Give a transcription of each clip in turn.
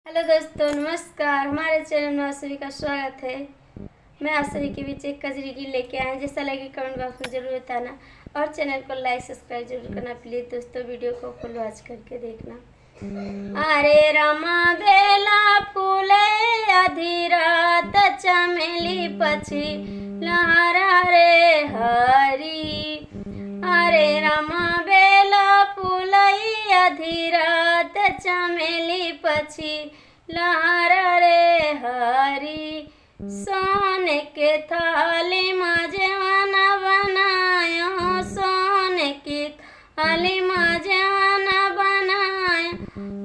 Hello दोस्तों, नमस्कार। हमारे चैनल में आप सभी का स्वागत है। मैं आप सभी के बीच एक कजरी गीत लेके आए हैं। जैसा लगे कमेंट बॉक्स में जरूर बताना और चैनल को लाइक सब्सक्राइब जरूर करना। प्लीज़ दोस्तों, वीडियो को फुल वॉच करके देखना। अरे रामा बेला फूले आधी रात चमेली पछी लहरा रे हरी। अरे रामा बेला फूलई आधी रात चमेली पछी लहरा रे हरी। सोने के थाली में जेवाना बनायो, सोने की थाली में जेवाना बनायो।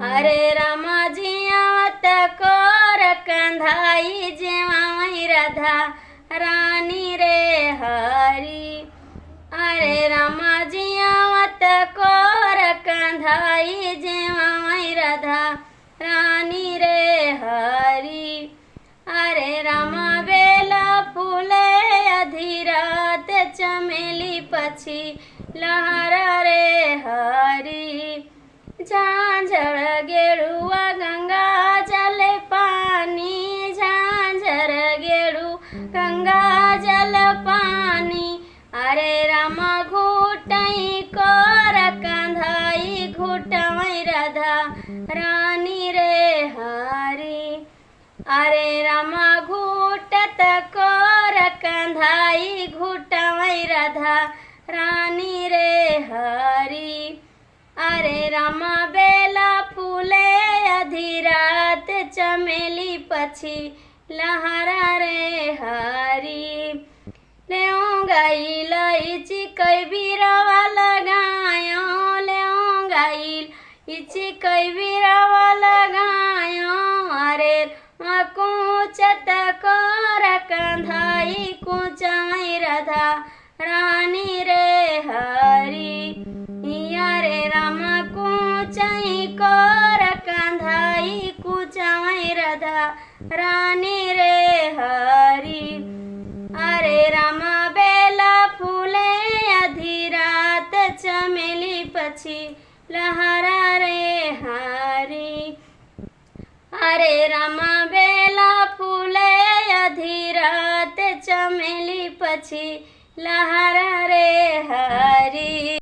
अरे रामा जी आवत कोर कंधाई जेवाई राधा रानी रे हरी। अरे रामा जी आवत कोर कंधाई जेवाई राधा रानी रे हरी। अरे रामा बेला फूले आधी रात चमेली पछी लहरा रे हरी। झांझर गेरुआ गंगा जल पानी, झांझर गेरु गंगा जल पानी। अरे रामा घुटई कोर कंधाई घुटवई राधा रानी रे हरी। अरे रामा घुटत कोर कंधाई घुटवई राधा रानी रे हरी। अरे रामा बेला फूले आधी रात चमेली पछी लहरा रे हरी। लेऊंगा इलायची कई बीरावा लगायो, लेऊंगा इलायची कई बीरावा लगायो। अरे कूचत कोर कंधाई कूचाई राधा रानी रे हरी। अरे रामा कूचाई कोर कंधाई कूचाई राधा रानी रे हरी। अरे रामा बेला फूले आधी रात चमेली पछी लहरा रे हरी। अरे रामा बेला फूले आधी रात चमेली पछी लहरा रे हरी।